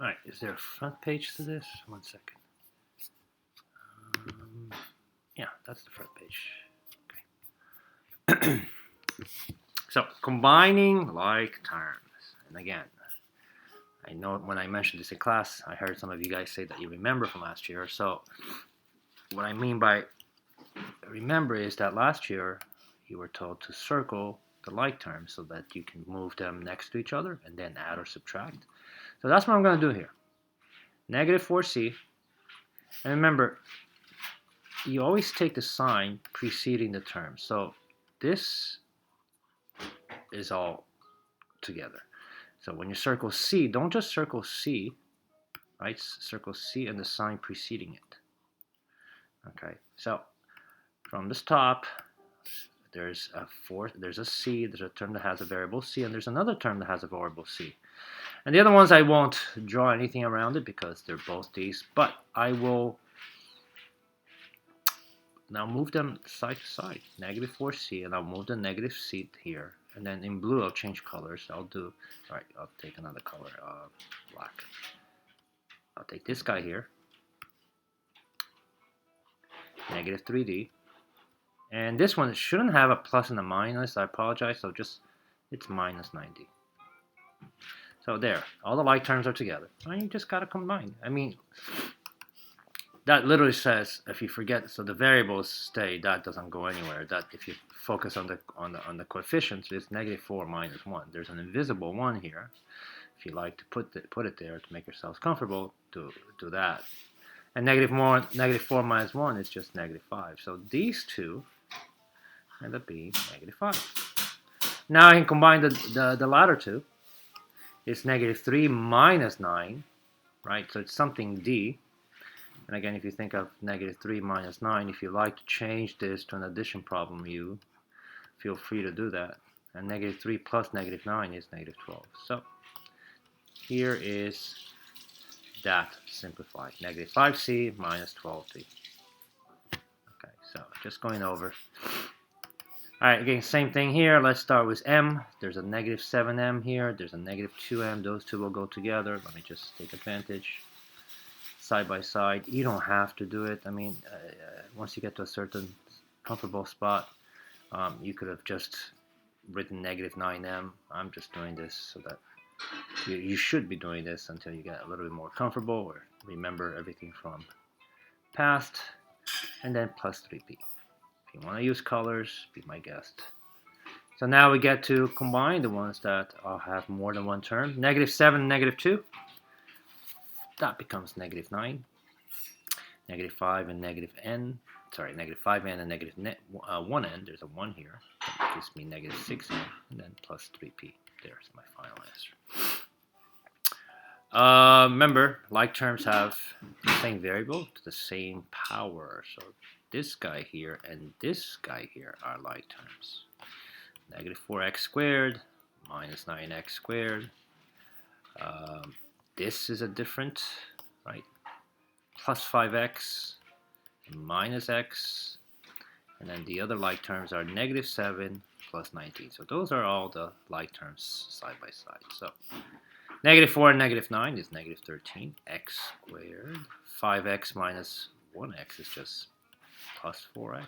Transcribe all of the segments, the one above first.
Alright, is there a front page to this? One second. Yeah, that's the front page. Okay. So, combining like terms. And again, I know when I mentioned this in class, I heard some of you guys say that you remember from last year. So, what I mean by remember is that last year you were told to circle the like terms so that you can move them next to each other and then add or subtract. So that's what I'm going to do here. Negative 4c. And remember, you always take the sign preceding the term. So this is all together. So when you circle C, don't just circle C, right? Circle C and the sign preceding it. Okay, so from this top, there's a C, there's a term that has a variable C, and there's another term that has a variable C. And the other ones I won't draw anything around it because they're both these, but I will now move them side to side, negative 4c, and I'll move the negative c here. And then in blue, I'll change colors. I'll take another color, black. I'll take this guy here, negative 3d. And this one shouldn't have a plus and a minus. I apologize. So it's minus 90. So there, all the like terms are together. And you just got to combine. I mean, that literally says if you forget, so the variables stay, that doesn't go anywhere. That if you focus on the coefficients, it's negative 4 minus 1. There's an invisible 1 here. If you like to put it there to make yourselves comfortable, do that. And negative 4 minus 1 is just negative 5. So these two end up being negative 5. Now I can combine the latter two. It's negative 3 minus 9, right? So it's something D. And again, if you think of negative 3 minus 9, if you like to change this to an addition problem, you feel free to do that. And negative 3 plus negative 9 is negative 12. So here is that simplified. Negative 5c minus 12d. Okay, so just going over. Alright, again, same thing here. Let's start with m. There's a negative 7m here. There's a negative 2m. Those two will go together. Let me just take advantage. Side by side. You don't have to do it. I mean, once you get to a certain comfortable spot, you could have just written negative 9m. I'm just doing this so that you should be doing this until you get a little bit more comfortable or remember everything from past, and then plus 3p. If you want to use colors, be my guest. So now we get to combine the ones that have more than one term. Negative 7 and negative 2. That becomes negative 9. Negative 5 and negative n. Sorry, negative 5n and negative 1n. There's a 1 here. That gives me negative 6n. And then plus 3p. There's my final answer. Remember, like terms have the same variable to the same power. So this guy here and this guy here are like terms. Negative 4x squared minus 9x squared. This is a different, right? Plus 5x minus x. And then the other like terms are negative 7 plus 19. So those are all the like terms side by side. So negative 4 and negative 9 is negative 13 x squared. 5x minus 1x is just plus 4x.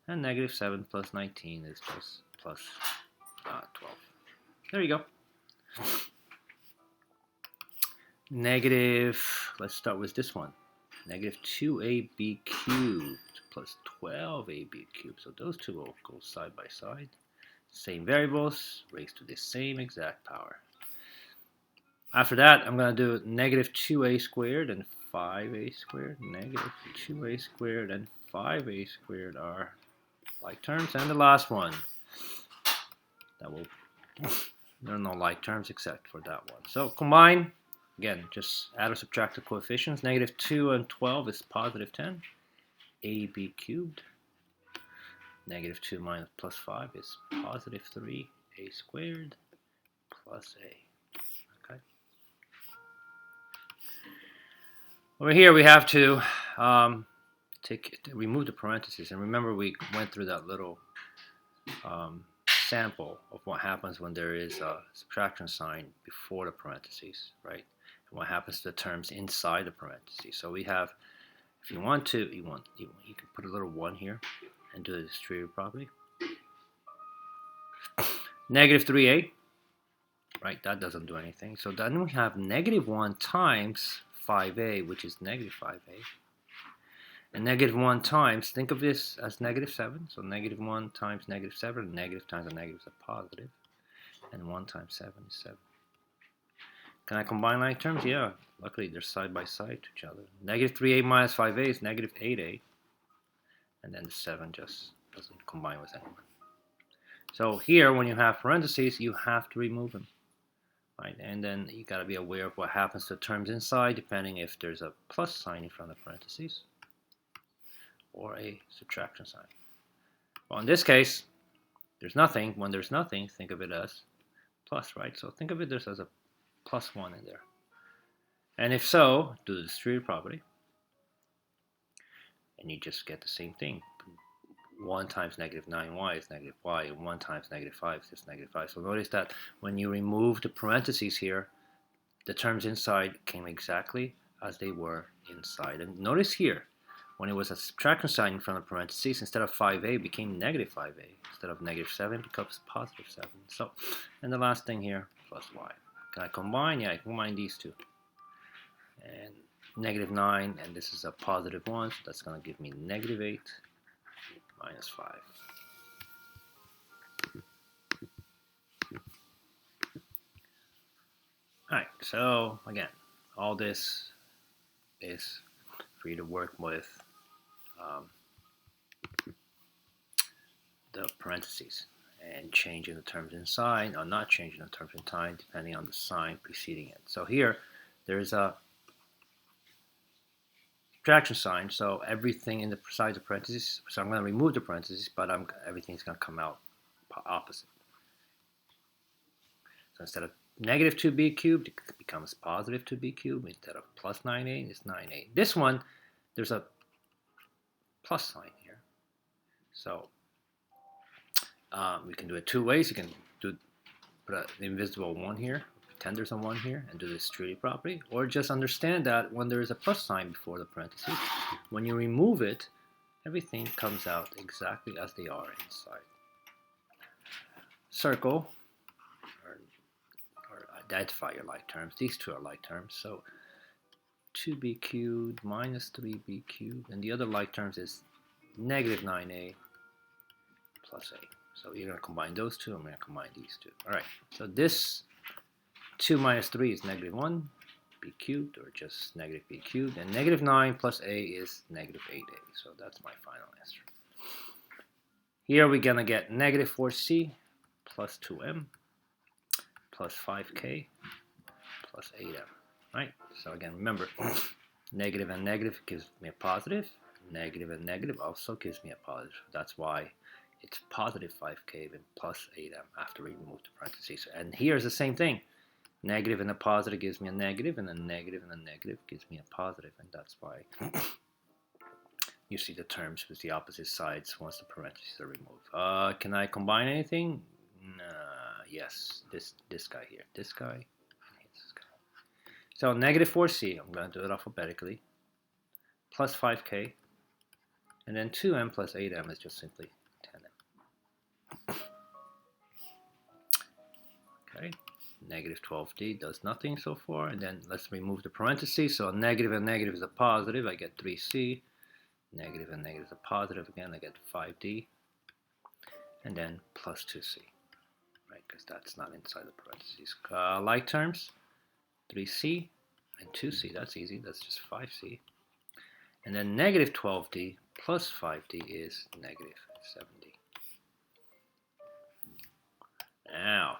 And negative 7 plus 19 is just plus 12. There you go. Negative, let's start with this one. Negative 2ab cubed plus 12ab cubed. So those two will go side by side. Same variables, raised to the same exact power. After that, I'm going to do negative 2a squared and 5a squared. Negative 2a squared and 5a squared are like terms. And the last one, there are no like terms except for that one. So combine. Again, just add or subtract the coefficients. Negative 2 and 12 is positive 10. AB cubed. Negative 2 minus plus 5 is positive 3. A squared plus A. Okay. Over here we have to remove the parentheses. And remember we went through that little sample of what happens when there is a subtraction sign before the parentheses, right? And what happens to the terms inside the parentheses. So we have, if you want to, you can put a little 1 here and do the distributive property. Negative 3a, right? That doesn't do anything. So then we have negative 1 times 5a, which is negative 5a. And negative 1 times, think of this as negative 7. So negative 1 times negative 7, negative times a negative is a positive. And 1 times 7 is 7. Can I combine like terms? Yeah. Luckily, they're side by side to each other. Negative 3a minus 5a is negative 8a. And then the 7 just doesn't combine with anyone. So here, when you have parentheses, you have to remove them. Right? And then you got to be aware of what happens to terms inside, depending if there's a plus sign in front of parentheses or a subtraction sign. Well, in this case, there's nothing. When there's nothing, think of it as plus, right? So think of it as a plus 1 in there. And if so, do the distributive property. And you just get the same thing. 1 times negative 9y is negative y, and 1 times negative 5 is just negative 5. So notice that when you remove the parentheses here, the terms inside came exactly as they were inside. And notice here, when it was a subtraction sign in front of parentheses, instead of 5a, it became negative 5a. Instead of negative 7, it becomes positive 7. So, and the last thing here, plus y. Can I combine? Yeah, I can combine these two. And negative 9, and this is a positive 1, so that's going to give me negative 8 minus 5. Alright, so again, all this is for you to work with the parentheses and changing the terms inside or not changing the terms in time depending on the sign preceding it. So here there's a subtraction sign, so everything in the side of parentheses, so I'm going to remove the parentheses, but everything's going to come out opposite. So instead of negative 2b cubed, it becomes positive 2b cubed. Instead of plus 9a, it's 9a. This one, there's a plus sign here. So we can do it two ways. You can put an invisible 1 here, pretend there's a 1 here, and do the distributive property. Or just understand that when there is a plus sign before the parentheses, when you remove it, everything comes out exactly as they are inside. Circle, or identify your like terms. These two are like terms. So 2b cubed minus 3b cubed, and the other like terms is negative 9a plus a. So you're going to combine those two, I'm going to combine these two. All right, so this 2 minus 3 is negative 1, b cubed, or just negative b cubed, and negative 9 plus a is negative 8a. So that's my final answer. Here we're going to get negative 4c plus 2m plus 5k plus 8m. Right? So again, remember, negative and negative gives me a positive. Negative and negative also gives me a positive. That's why it's positive 5k and plus 8m after we remove the parentheses. And here's the same thing. Negative and a positive gives me a negative, and a negative and a negative gives me a positive. And that's why you see the terms with the opposite sides once the parentheses are removed. Can I combine anything? Yes, this guy here. This guy and this guy. So negative 4c, I'm going to do it alphabetically, plus 5k, and then 2m plus 8m is just simply 10m. Okay, negative 12d does nothing so far, and then let's remove the parentheses. So a negative and negative is a positive, I get 3c. Negative and negative is a positive, again I get 5d, and then plus 2c, right, because that's not inside the parentheses. Like terms, 3c and 2c, that's easy, that's just 5c. And then negative 12d plus 5d is negative 7d. Now,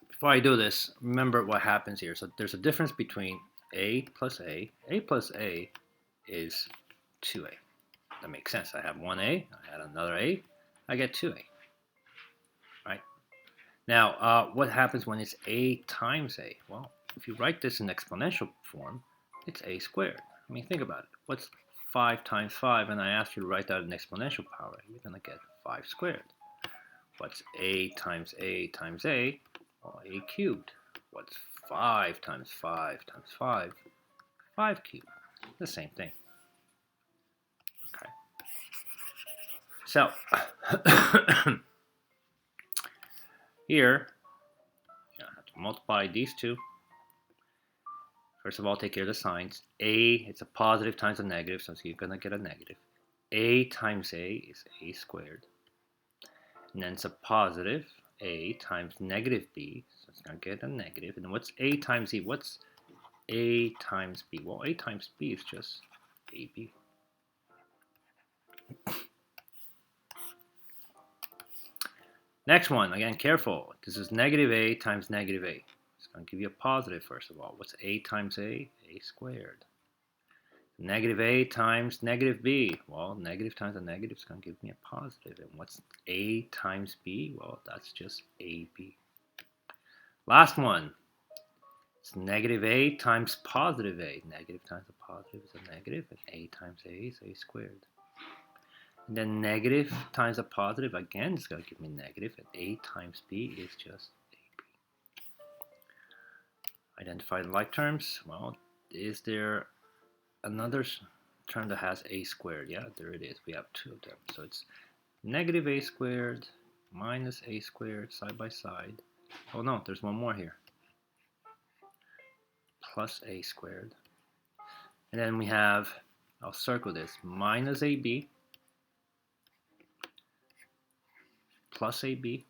before I do this, remember what happens here. So there's a difference between a plus a. A plus a is 2a. That makes sense. I have 1a, I add another a, I get 2a. Right? Now, what happens when it's a times a? Well, if you write this in exponential form, it's a squared. I mean, think about it. What's 5 times 5? And I ask you to write that in exponential power. You're going to get 5 squared. What's a times a times a? Well, a cubed. What's 5 times 5 times 5? 5 cubed. The same thing. Okay. So, here, I have to multiply these two. First of all, take care of the signs. A, it's a positive times a negative, so you're going to get a negative. A times a is a squared. And then it's a positive. A times negative b, so it's going to get a negative. And then what's a times e? What's a times b? Well, a times b is just ab. Next one, again, careful. This is negative a times negative a. It's going to give you a positive, first of all. What's a times a? A squared. Negative a times negative b. Well, negative times a negative is going to give me a positive. And what's a times b? Well, that's just ab. Last one. It's negative a times positive a. Negative times a positive is a negative, and a times a is a squared. And then negative times a positive, again, it's going to give me negative, and a times b is just ab. Identify the like terms. Well, is there another term that has a squared? Yeah, there it is. We have two of them. So it's negative a squared minus a squared side by side. Oh no, there's one more here. Plus a squared. And then we have, I'll circle this, minus ab plus AB,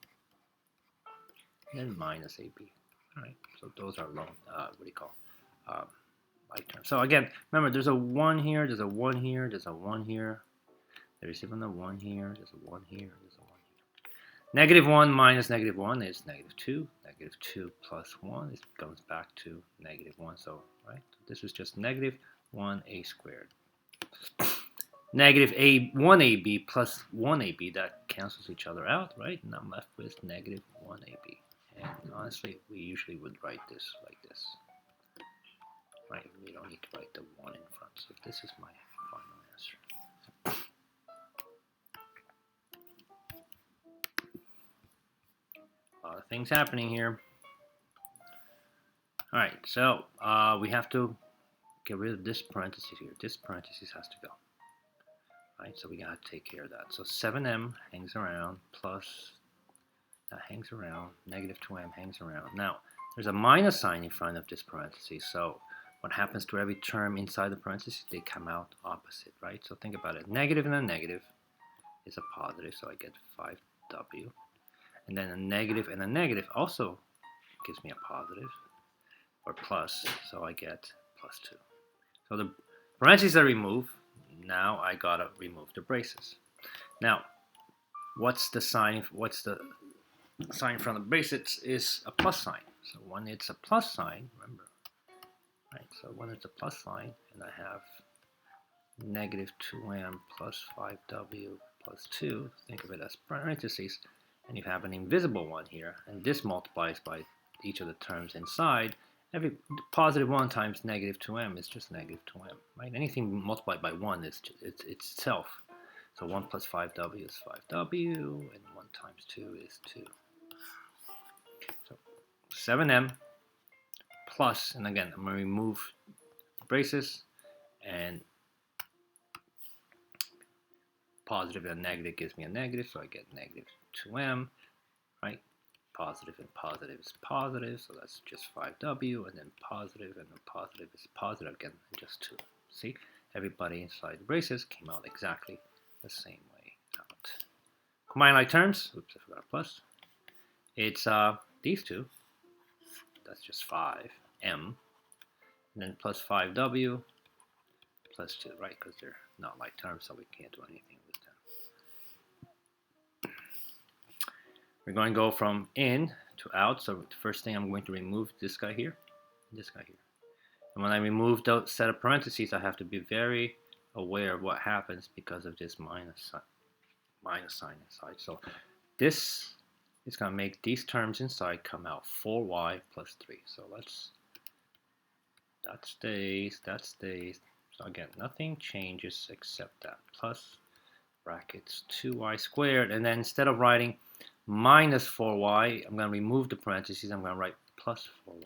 and then minus AB. All right, so those are long, what do you call, like terms. So again, remember, there's a 1 here, there's a 1 here, there's a 1 here, there's even a 1 here, there's a 1 here, there's a 1 here. Negative 1 minus negative 1 is negative 2. Negative 2 plus 1 is, goes back to negative 1. So, right, so this is just negative 1a squared. Negative 1ab plus 1ab, that cancels each other out, right? And I'm left with negative 1ab. And honestly, we usually would write this like this. Right? We don't need to write the 1 in front. So this is my final answer. A lot of things happening here. All right, so we have to get rid of this parenthesis here. This parenthesis has to go. Right, so we got to take care of that. So 7m hangs around, plus that hangs around, negative 2m hangs around. Now, there's a minus sign in front of this parenthesis. So what happens to every term inside the parenthesis? They come out opposite, right? So think about it. Negative and a negative is a positive, so I get 5w. And then a negative and a negative also gives me a positive, or plus, so I get plus 2. So the parentheses are removed. Now I gotta remove the braces. Now, what's the sign? What's the sign in front of the braces? Is a plus sign. So when it's a plus sign, remember, right? So when it's a plus sign, and I have negative 2m plus 5w plus 2, think of it as parentheses, and you have an invisible one here, and this multiplies by each of the terms inside. Every positive 1 times negative 2m is just negative 2m, right? Anything multiplied by 1 is it's itself. So 1 plus 5w is 5w, and 1 times 2 is 2. So 7m plus, and again, I'm going to remove braces, and positive and negative gives me a negative, so I get negative 2m, right? Positive and positive is positive, so that's just 5w, and then positive and then positive is positive again, and just 2. See, everybody inside the braces came out exactly the same way out. Combine like terms, oops, I forgot a plus. It's these two, that's just 5m, and then plus 5w plus 2, right, because they're not like terms, so we can't do anything with them. We're going to go from in to out. So the first thing I'm going to remove this guy here, this guy here. And when I remove those set of parentheses, I have to be very aware of what happens because of this minus sign inside. So this is going to make these terms inside come out 4y plus 3. So that stays. So again, nothing changes except that. Plus brackets 2y squared, and then instead of writing minus 4y, I'm going to remove the parentheses. I'm going to write plus 4y.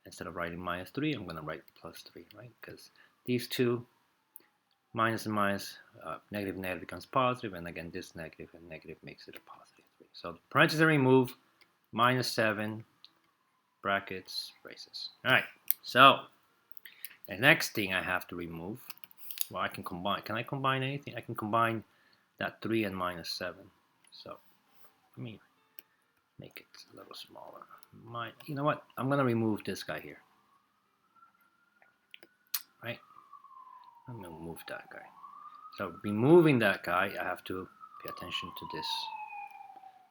Instead of writing minus 3, I'm going to write plus 3, right? Because these two, minus and minus, negative and negative becomes positive, and again, this negative and negative makes it a positive 3. So the parentheses are removed, minus 7, brackets, braces. All right, so the next thing I have to remove, well, I can combine. Can I combine anything? I can combine that 3 and minus 7. So let me make it a little smaller. You know what? I'm going to remove this guy here. Right? I'm going to remove that guy. So removing that guy, I have to pay attention to this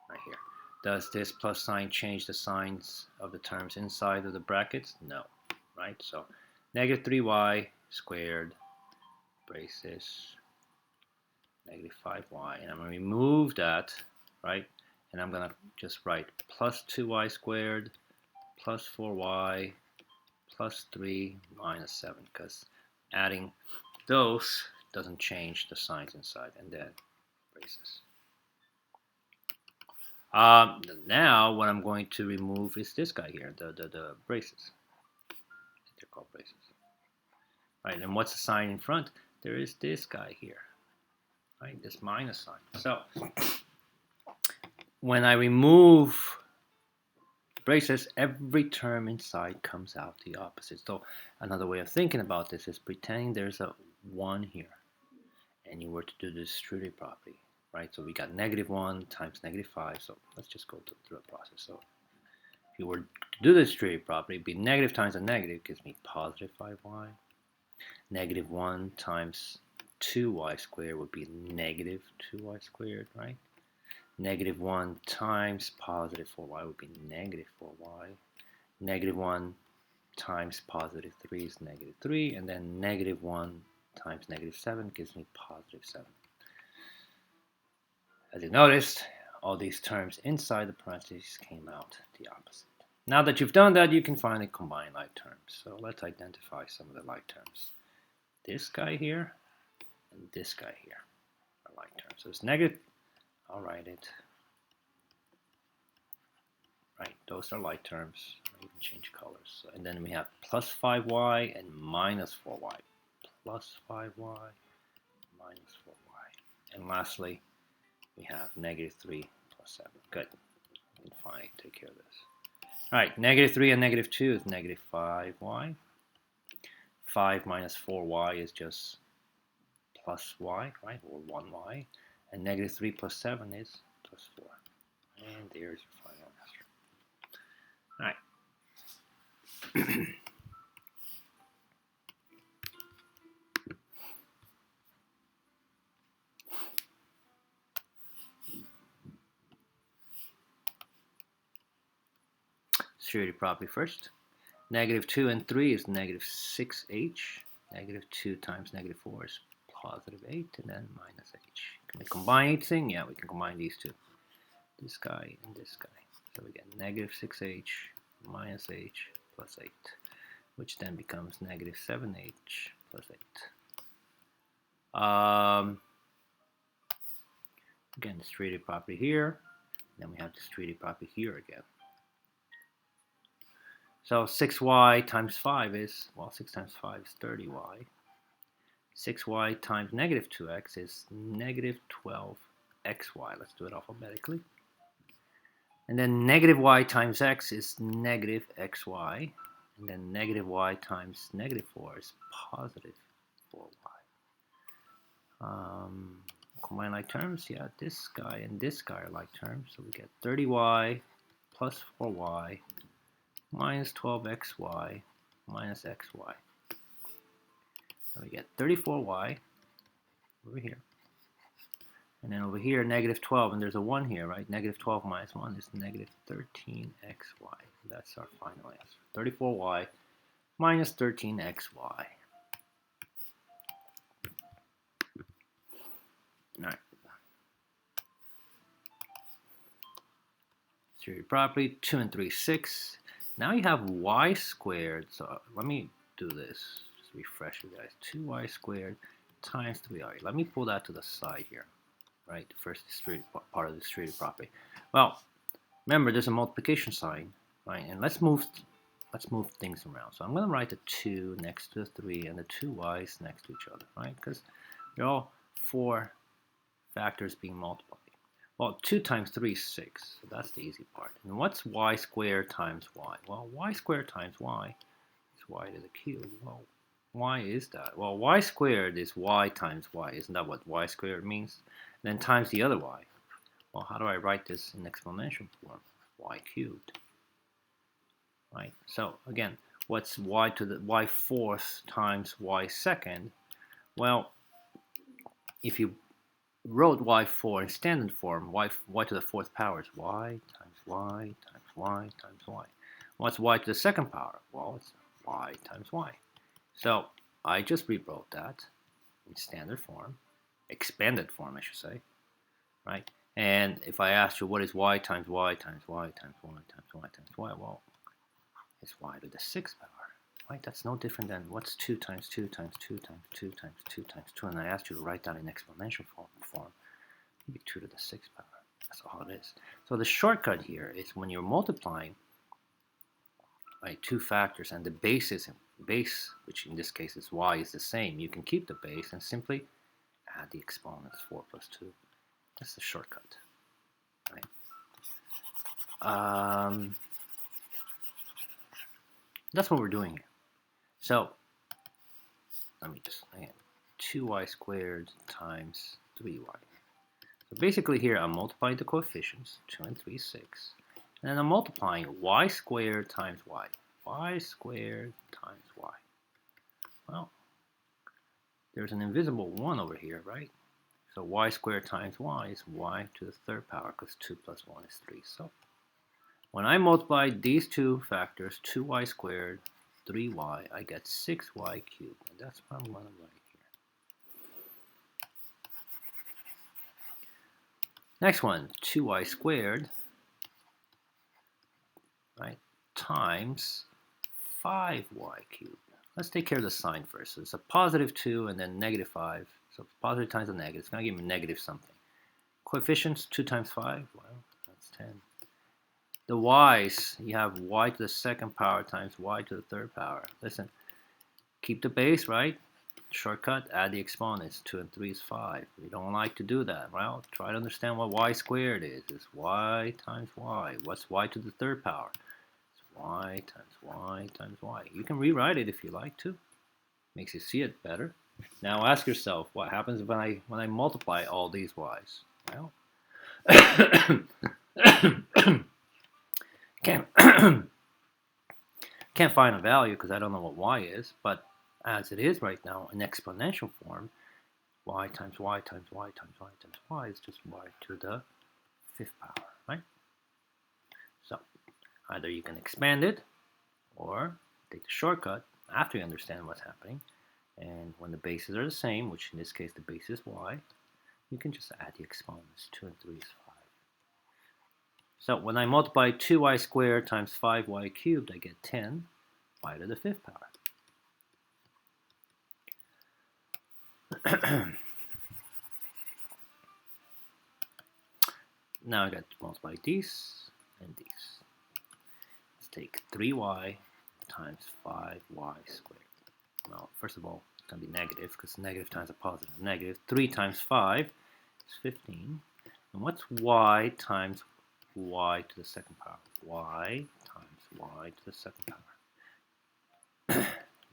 right here. Does this plus sign change the signs of the terms inside of the brackets? No. Right? So negative 3y squared braces negative 5y. And I'm going to remove that, right? And I'm going to just write plus 2y squared plus 4y plus 3 minus 7, because adding those doesn't change the signs inside, and then braces. Now what I'm going to remove is this guy here, the braces. They're called braces. Right, and what's the sign in front? There is this guy here, right? This minus sign. So when I remove braces, every term inside comes out the opposite. So another way of thinking about this is pretending there's a 1 here, and you were to do the distributive property, right? So we got negative 1 times negative 5. So let's just go through the process. So if you were to do the distributive property, it'd be negative times a negative gives me positive 5y. Negative 1 times 2y squared would be negative 2y squared, right? Negative 1 times positive 4y would be negative 4y. Negative 1 times positive 3 is negative 3. And then negative 1 times negative 7 gives me positive 7. As you noticed, all these terms inside the parentheses came out the opposite. Now that you've done that, you can finally combine like terms. So let's identify some of the like terms. This guy here and this guy here are like terms. So it's negative. I'll write it. Right, those are like terms. I even change colors. And then we have plus 5y and minus 4y. Plus 5y, minus 4y. And lastly, we have negative 3 plus 7. Good. We can finally take care of this. All right, negative 3 and negative 2 is negative 5y. 5 minus 4y is just plus y, right, or 1y. And negative 3 plus 7 is plus 4. And there's your final answer. All right. Security property first. Negative 2 and 3 is negative 6h. Negative 2 times negative 4 is positive 8, and then minus h. Can we combine anything? Yeah, we can combine these two. This guy and this guy. So we get negative 6h minus h plus 8, which then becomes negative 7h plus 8. Again, distributive property here. Then we have distributive property here again. So 6y times 5 is, well, 6 times 5 is 30y. 6y times negative 2x is negative 12xy. Let's do it alphabetically. And then negative y times x is negative xy. And then negative y times negative 4 is positive 4y. Combine like terms, yeah, this guy and this guy are like terms. So we get 30y plus 4y minus 12xy minus xy. So we get 34y over here. And then over here, negative 12, and there's a 1 here, right? Negative 12 minus 1 is negative 13xy. That's our final answer. 34y minus 13xy. All right. Theory property, 2 and 3, 6. Now you have y squared. So let me do this. Just refresh you guys. 2y squared times 3i. Let me pull that to the side here, right? The first distributed part of the distributed property. Well, remember there's a multiplication sign, right? And let's move things around. So I'm going to write the 2 next to the 3 and the 2 y's next to each other, right? Because they're all 4 factors being multiplied. Well, 2 times 3 is 6, so that's the easy part. And what's y squared times y? Well, y squared times y is y to the cube. Well, why is that? Well, y squared is y times y. Isn't that what y squared means? And then times the other y. Well, how do I write this in exponential form? Y cubed. Right? So, again, what's y to the y fourth times y second? Well, if you wrote y4 in standard form, y to the fourth power is y times y times y times y. What's y to the second power? Well, it's y times y. So I just rewrote that in standard form, expanded form, I should say, right? And if I asked you what is y times y times y times y times y times y, well, it's y to the sixth power. Right, that's no different than what's 2 times 2 times 2 times 2 times 2 times 2, and I asked you to write that in exponential form. It'd be 2 to the 6th power. That's all it is. So the shortcut here is when you're multiplying, right, 2 factors and the base, which in this case is y, is the same. You can keep the base and simply add the exponents, 4 plus 2. That's the shortcut. Right? That's what we're doing here. So, let me just, again, 2y squared times 3y. So basically here I'm multiplying the coefficients, 2 and 3, 6. And then I'm multiplying y squared times y. Y squared times y. Well, there's an invisible 1 over here, right? So y squared times y is y to the third power, because 2 plus 1 is 3. So when I multiply these two factors, 2y squared, 3y, I get 6y cubed. And that's what I'm going to write here. Next one, 2y squared, right, times 5y cubed. Let's take care of the sign first. So it's a positive 2 and then negative 5. So positive times a negative. It's going to give me negative something. Coefficients, 2 times 5, well, that's 10. The y's, you have y to the second power times y to the third power. Listen, keep the base, right? Shortcut, add the exponents. 2 and 3 is 5. We don't like to do that. Well, try to understand what y squared is. It's y times y. What's y to the third power? It's y times y times y. You can rewrite it if you like to. Makes you see it better. Now ask yourself, what happens when I multiply all these y's? Well, can't find a value because I don't know what y is, but as it is right now in exponential form, y times y times y times y times y is just y to the fifth power, right? So either you can expand it or take the shortcut after you understand what's happening, and when the bases are the same, which in this case the base is y, you can just add the exponents. 2 and 3 is 5. So when I multiply 2y squared times 5y cubed, I get 10 y to the fifth power. Now I got to multiply these and these. Let's take 3y times 5y squared. Well, first of all, it's going to be negative because negative times a positive. Negative 3 times 5 is 15. And what's y times y to the second power? Y times y to the second power.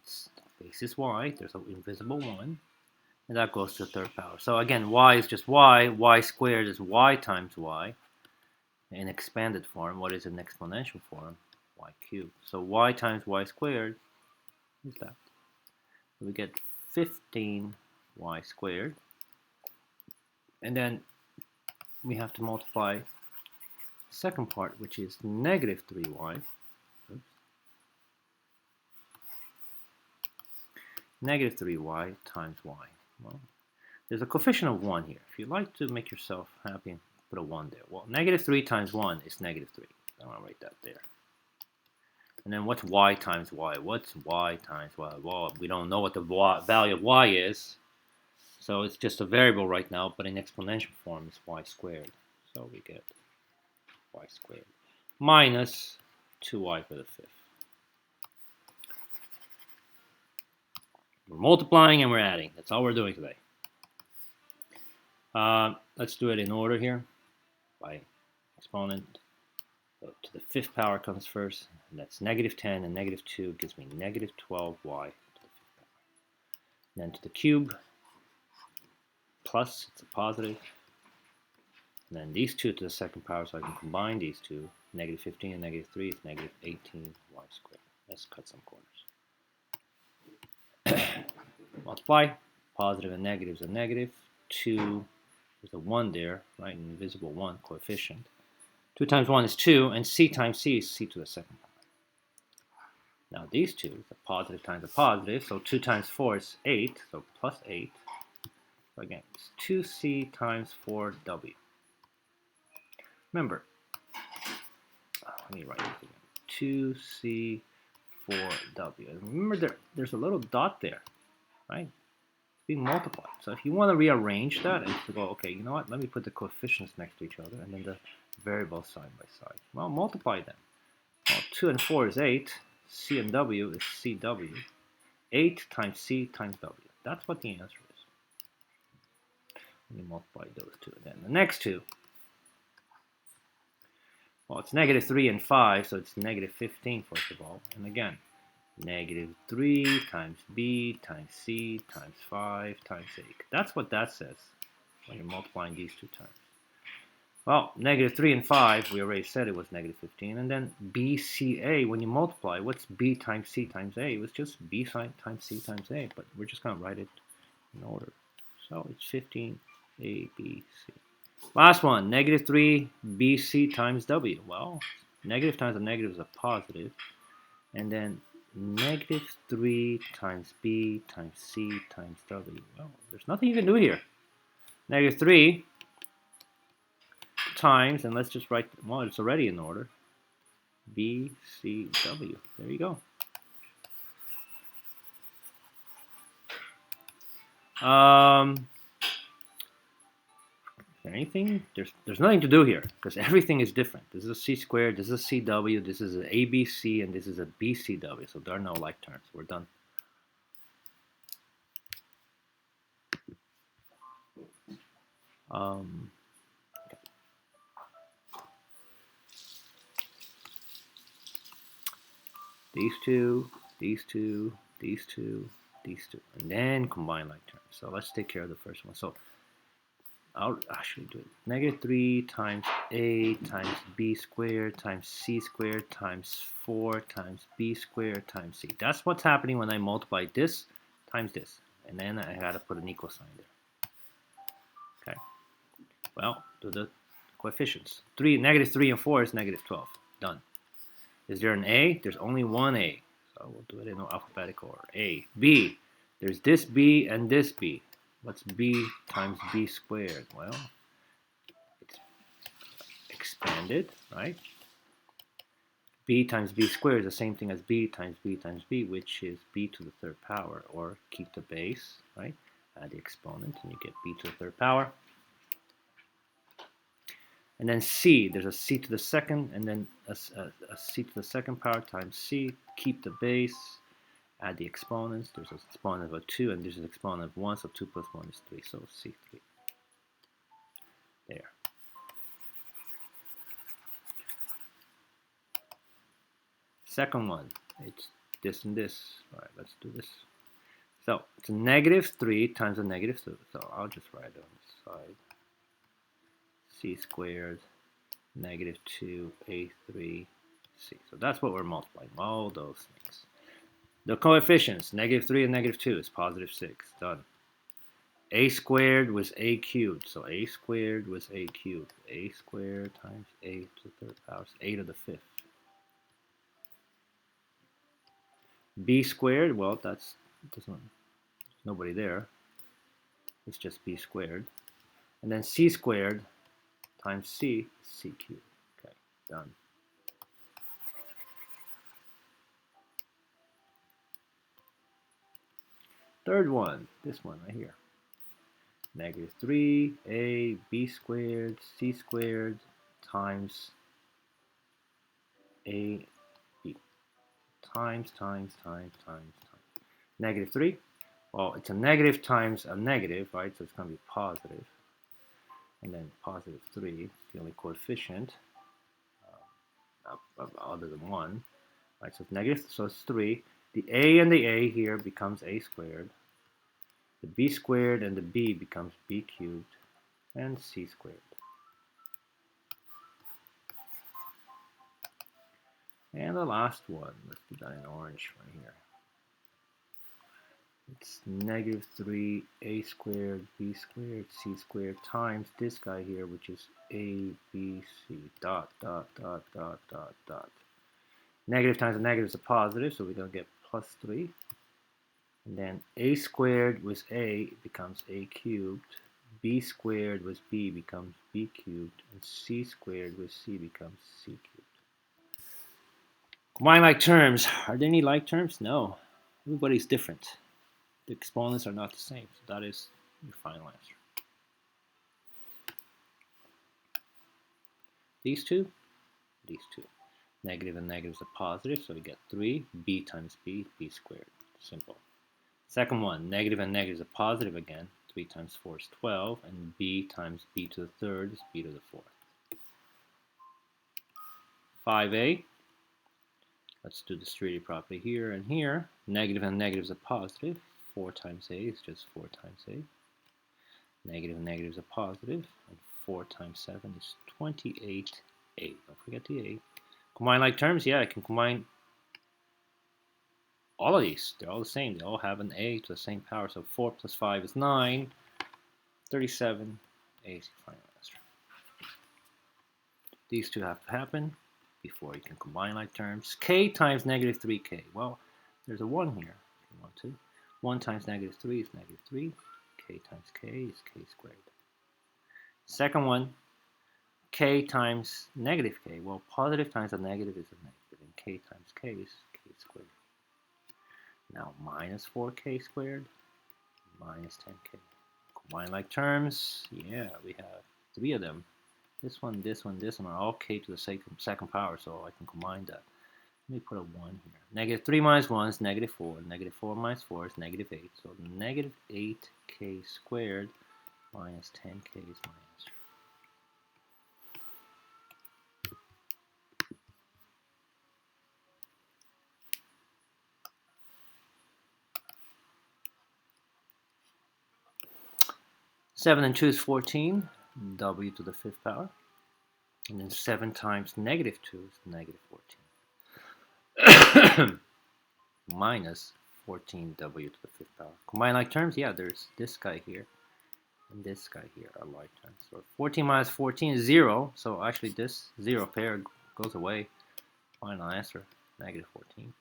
Its base is y. There's an invisible 1. And that goes to the third power. So again, y is just y squared is y times y. In expanded form, what is an exponential form? Y cubed. So y times y squared is that. So we get 15y squared. And then we have to multiply the second part, which is negative 3y. Oops. Negative 3y times y. Well, there's a coefficient of 1 here. If you'd like to make yourself happy, put a 1 there. Well, negative 3 times 1 is negative 3. I'm going to write that there. And then what's y times y? What's y times y? Well, we don't know what the value of y is. So it's just a variable right now, but in exponential form it's y squared. So we get y squared minus 2y for the fifth. We're multiplying and we're adding. That's all we're doing today. Let's do it in order here by exponent. So to the fifth power comes first, and that's negative 10, and negative 2 gives me negative 12y to the fifth power. Then to the cube, plus, it's a positive. And then these two to the second power, so I can combine these two. Negative 15 and negative 3 is negative 18y squared. Let's cut some corners. Multiply, positive and negative is a negative. 2, there's a 1 there, right? An invisible 1 coefficient. 2 times 1 is 2, and c times c is c to the second power. Now these two, the positive times a positive, so 2 times 4 is 8, so plus 8. So again, it's 2c times 4w. Remember, let me write this again. 2c 4w. And remember, there's a little dot there, right? Being multiplied. So if you want to rearrange that and to go, okay, you know what? Let me put the coefficients next to each other and then the variables side by side. Well, multiply them. Well, 2 and 4 is 8. C and W is CW. 8 times C times W. That's what the answer is. Let me multiply those two. And then the next two. Well, it's negative 3 and 5, so it's negative 15 first of all. And again, negative 3 times B times C times 5 times 8. That's what that says when you're multiplying these two terms. Well, negative 3 and 5, we already said it was negative 15. And then BCA, when you multiply, what's B times C times A? It was just B times C times A, but we're just going to write it in order. So it's 15 A, B, C. Last one, negative 3 BC times W. Well, negative times a negative is a positive. And then negative 3 times B times C times W. Well, there's nothing you can do here. Negative 3 times, and let's just write, well, it's already in order. B, C, W. There you go. Anything? There's nothing to do here because everything is different. This is a C squared, this is a CW, this is an ABC, and this is a BCW. So there are no like terms. We're done. Okay. These two, these two, these two, these two, and then combine like terms. So let's take care of the first one. So I'll actually do it. Negative 3 times A times B squared times C squared times 4 times B squared times C. That's what's happening when I multiply this times this. And then I got to put an equal sign there. Okay. Well, do the coefficients. Negative 3 and 4 is negative 12. Done. Is there an A? There's only one A. So we'll do it in alphabetical order. A. B. There's this B and this B. What's B times B squared? Well, it's expanded, right? B times B squared is the same thing as B times B times B, which is B to the third power, or keep the base, right? Add the exponent, and you get B to the third power. And then C, there's a C to the second, and then a C to the second power times C, keep the base. Add the exponents. There's an exponent of 2 and there's an exponent of 1, so 2 plus 1 is 3, so C3. There. Second one, it's this and this. All right, let's do this. So it's a negative 3 times a negative 2, so I'll just write it on the side. C squared, negative 2, A3, C. So that's what we're multiplying, all those things. The coefficients, negative 3 and negative 2 is positive 6. Done. A squared was A cubed. So A squared was A cubed. A squared times A to the third power is A to the fifth. B squared, well, there's nobody there. It's just B squared. And then C squared times C is C cubed. Okay, done. Third one, this one right here. negative 3a b squared c squared times a b times. Negative 3. Well, it's a negative times a negative, right? So it's going to be positive. And then positive 3 is the only coefficient other than 1. Right, so it's negative, so it's 3. The a and the a here becomes a squared. The b squared and the b becomes b cubed. And c squared. And the last one, let's do that in orange right here. It's negative 3a squared, b squared, c squared times this guy here, which is a, b, c, dot. Negative times a negative is a positive, so we're going to get plus 3. And then a squared with a becomes a cubed, b squared with b becomes b cubed, and c squared with c becomes c cubed. Combine like terms. Are there any like terms? No. Everybody's different. The exponents are not the same. So that is your final answer. These two. Negative and negative is a positive, so we get 3b times b, b squared. Simple. Second one, negative and negative is a positive again. 3 times 4 is 12, and b times b to the third is b to the fourth. 5a. Let's do the sterility property here and here. Negative and negative is a positive. 4 times a is just 4 times a. Negative and negative is a positive, and 4 times 7 is 28a. Don't forget the a. Combine like terms, yeah, I can combine all of these. They're all the same. They all have an a to the same power. So 4 plus 5 is 9. 37. A is your final answer. These two have to happen before you can combine like terms. K times negative 3k. Well, there's a 1 here if you want to. 1 times negative 3 is negative 3. K times k is k squared. Second one, k times negative k. Well, positive times a negative is a negative, and k times k is k squared. Now minus 4k squared minus 10k. Combine like terms, yeah, we have 3 of them. This one are all k to the second power, so I can combine that. Let me put a 1 here. Negative 3 minus 1 is negative 4. Negative 4 minus 4 is negative 8. So negative 8k squared minus 10k is my answer. Seven and 2 is 14. W to the 5th power. And then 7 times negative 2 is negative 14. Minus 14w to the 5th power. Combine like terms, yeah, there's this guy here and this guy here are like terms. So 14 minus 14 is 0. So actually this 0 pair goes away. Final answer, negative 14.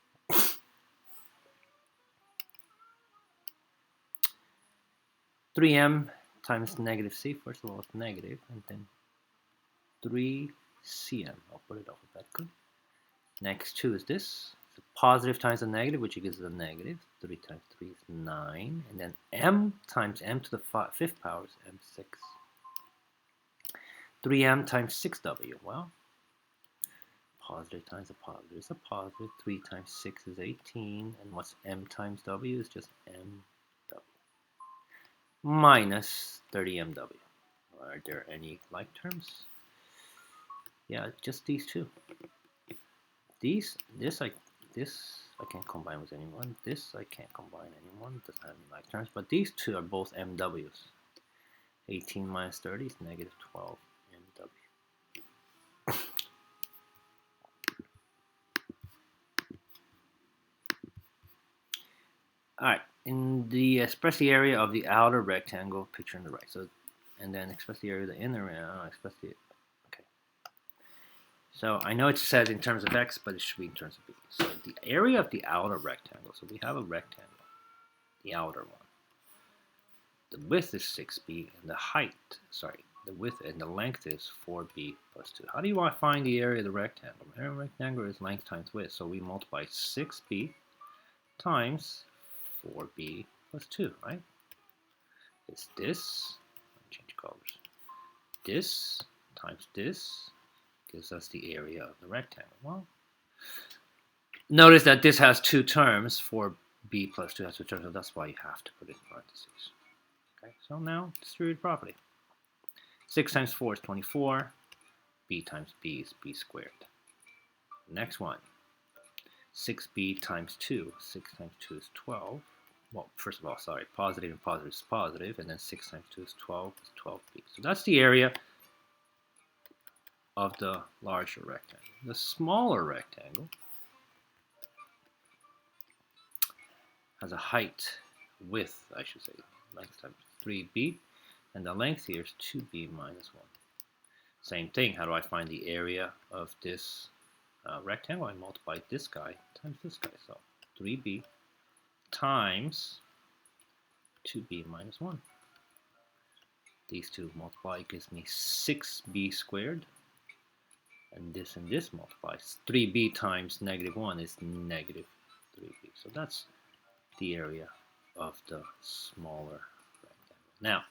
3m times negative c. First of all, it's negative, and then 3cm. I'll put it alphabetically. Next 2 is this. So positive times a negative, which gives us a negative. 3 times 3 is 9. And then m times m to the 5th power is m6. 3m times 6w. Well, positive times a positive is a positive. 3 times 6 is 18. And what's m times w is just mw. Minus 30mw. Are there any like terms? Yeah, just these two. This I can't combine with anyone. This I can't combine anyone. Doesn't have any like terms. But these two are both MWs. 18 minus 30 is negative 12 MW. Alright, in the express the area of the outer rectangle, picture on the right. So, and then express the area of the inner, express the, okay. So I know it said in terms of x, but it should be in terms of b. So the area of the outer rectangle, so we have a rectangle, the outer one. The width is 6b, and the width and the length is 4b plus 2. How do you want to find the area of the rectangle? The area of the rectangle is length times width, so we multiply 6b times 4b plus 2, right? It's this colors. This times this gives us the area of the rectangle. Well, notice that this has two terms. 4b plus 2 has two terms, so that's why you have to put it in parentheses. Okay, so now distributed property. 6 times 4 is 24. B times b is b squared. Next one. 6b times 2. 6 times 2 is 12. Well, first of all, sorry, positive and positive is positive, and then 6 times 2 is 12, is 12b. So that's the area of the larger rectangle. The smaller rectangle has a height, width, I should say, length times 3b, and the length here is 2b minus 1. Same thing, how do I find the area of this rectangle? I multiply this guy times this guy, so 3b times 2b minus 1. These two multiply gives me 6b squared, and this multiplies. 3b times negative 1 is negative 3b. So that's the area of the smaller rectangle. Now,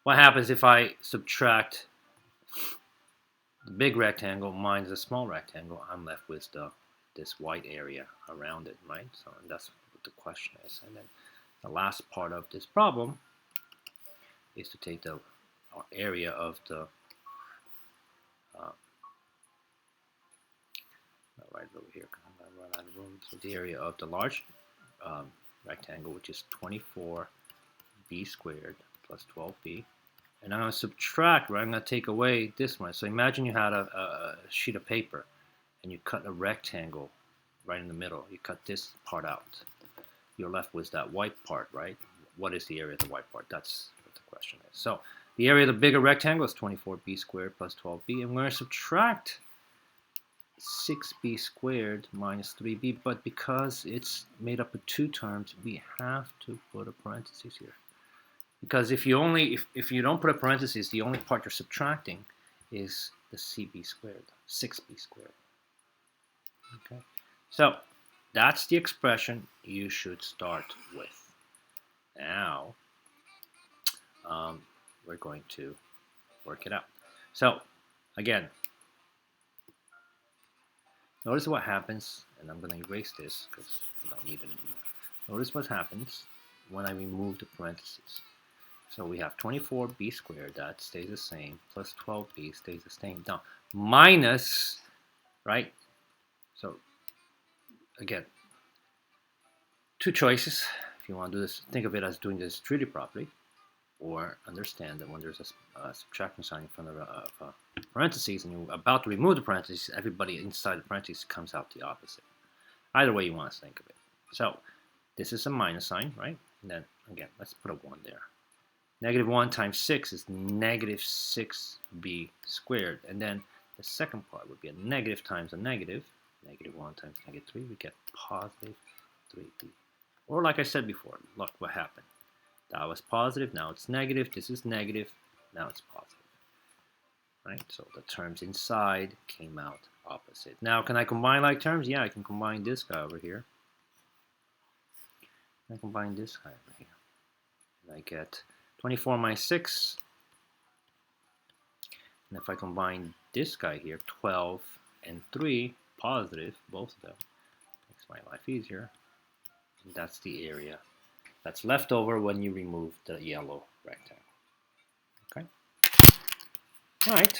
what happens if I subtract the big rectangle minus the small rectangle? I'm left with this white area around it, right? So that's what the question is. And then the last part of this problem is to take the area of the right over here, I'm going to run out of room. So the area of the large rectangle, which is 24b squared plus 12b, and I'm going to subtract, right? I'm going to take away this one. So imagine you had a sheet of paper and you cut a rectangle right in the middle. You cut this part out. You're left with that white part, right? What is the area of the white part? That's what the question is. So the area of the bigger rectangle is 24b squared plus 12b, and we're going to subtract 6b squared minus 3b, but because it's made up of two terms, we have to put a parenthesis here. Because if you don't put a parenthesis, the only part you're subtracting is the cb squared, 6b squared. Okay, so that's the expression you should start with. Now we're going to work it out. So again, notice what happens, and I'm going to erase this because I don't need it anymore. Notice what happens when I remove the parentheses. So we have 24b squared, that stays the same, plus 12b stays the same. Now, minus, right? So again, two choices. If you want to do this, think of it as doing this distributed property, or understand that when there's a subtraction sign in front of parentheses and you're about to remove the parentheses, everybody inside the parentheses comes out the opposite. Either way you want to think of it. So this is a minus sign, right? And then again, let's put a 1 there. Negative 1 times 6 is negative 6b squared. And then the second part would be a negative times a negative. Negative 1 times negative 3, we get positive 3b. Or like I said before, look what happened. That was positive, now it's negative. This is negative, now it's positive. Right? So the terms inside came out opposite. Now, can I combine like terms? Yeah, I can combine this guy over here. I combine this guy over here. And I get 24 minus 6. And if I combine this guy here, 12 and 3, positive, both of them, makes my life easier. And that's the area that's left over when you remove the yellow rectangle. Okay? All right.